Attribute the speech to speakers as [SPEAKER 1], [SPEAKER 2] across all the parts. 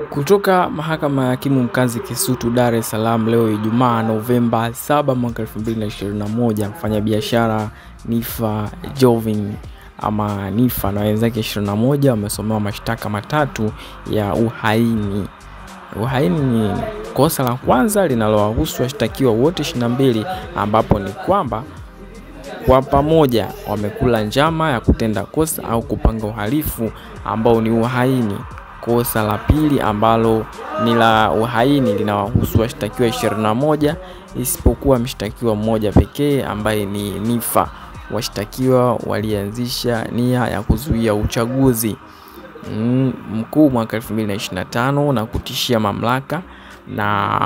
[SPEAKER 1] Kutoka mahakama ya hakimu mkazi Kisutu Dar es Salaam leo Ijumaa Novemba 7 mwaka 2021, mfanyabiashara Niffer Jovin ama Niffer na wenzake 21 wamesomewa mashtaka matatu ya uhaini. Uhaini ni kosa la kwanza linalowahusu washtakiwa wote 22, ambapo ni kwamba kwa pamoja wamekula njama ya kutenda kosa au kupanga uhalifu ambao ni uhaini. Kosa la pili ambalo ni la uhaini linawahusu washtakiwa 21 isipokuwa mshtakiwa mmoja pekee ambaye ni Niffer. Washtakiwa walianzisha nia ya kuzuia uchaguzi mkuu mwaka 2025 na kutishia mamlaka, na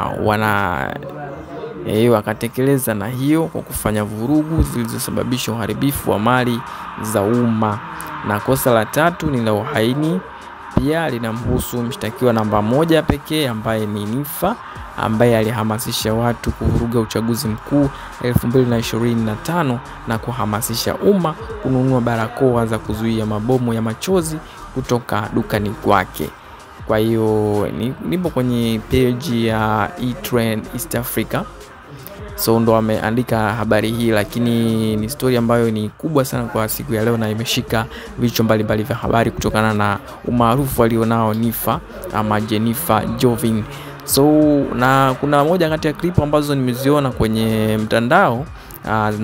[SPEAKER 1] wakatekeleza na hiyo kwa kufanya vurugu zilizosababisha uharibifu wa mali za umma. Na kosa la tatu ni la uhaini, pia linamhusu mshtakiwa namba 1 pekee ambaye ni Niffer, ambaye alihamasisha watu kuvuruga uchaguzi mkuu 2025 na kuhamasisha umma kununua barakoa za kuzuia mabomu ya machozi kutoka dukani kwake. Kwa hiyo nipo kwenye page ya E-Trend East Africa, so ndo ameandika habari hii, lakini ni story ambayo ni kubwa sana kwa siku ya leo na imeshika vichwa mbalimbali vya habari kutokana na umaarufu alionao Niffer ama Niffer Jovin. So na kuna moja kati ya clip ambazo nimeziona kwenye mtandao,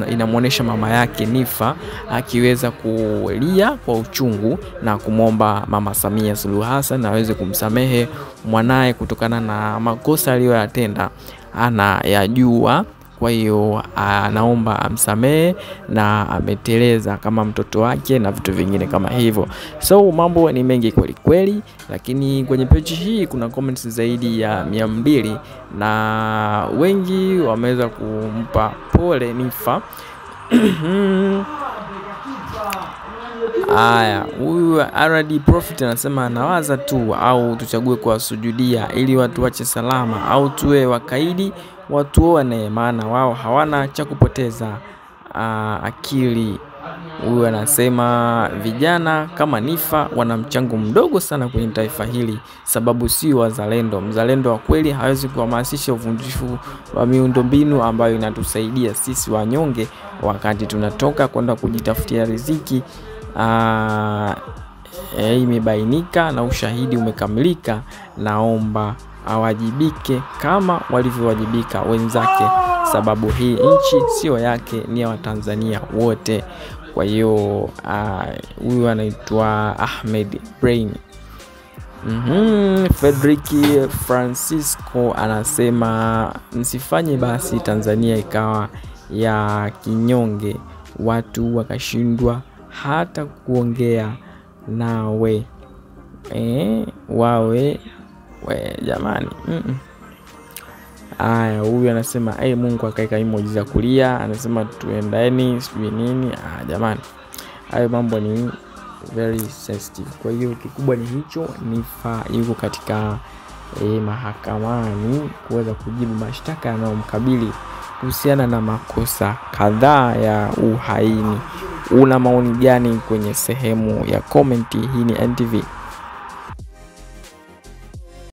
[SPEAKER 1] inamuonesha mama yake Niffer akiweza kulia kwa uchungu na kumwomba Mama Samia Suluhu Hassan aweze kumsamehe mwanae kutokana na makosa aliyoyatenda anayajua. Kwa hiyo anaomba amsamehe na ameteleza kama mtoto wake na vitu vingine kama hivyo. So mambo ni mengi kweli kweli, lakini kwenye page hii kuna comments zaidi ya 200 na wengi wameweza kumpa pole Niffer. Huyu RD Prophet anasema anawaza tu au tuchague kwa sujudia ili watu wache salama, au tuwe wakaidi watuone, maana wao hawana cha kupoteza akili. Huyu anasema vijana kama Niffer wana mchango mdogo sana kwenye taifa hili, sababu si wazalendo. Mzalendo wa kweli hawezi kuhamasisha uvunjifu wa miundombinu ambayo inatusaidia sisi wanyonge wakati tunatoka kwenda kujitafutia riziki. Imebainika na ushahidi umekamilika, naomba awajibike kama walivyowajibika wenzake, sababu hii nchi sio yake, ni ya Watanzania wote. Kwa hiyo huyu anaitwa Ahmed Brain. Frederick Francisco anasema msifanye basi Tanzania ikawa ya kinyonge, watu wakashindwa hata kuongea nawe wawe jamani. Huyu anasema Mungu akaeka emoji za kulia, anasema tuendeni sijui nini. Jamani, hayo mambo ni very sensitive. Kwa hiyo kikubwa ni hicho, Niffer yuko katika mahakamani kuweza kujibu mashtaka yanayomkabili kuhusiana na makosa kadhaa ya uhaini. Una maoni gani kwenye sehemu ya comment? Hii ni NTV.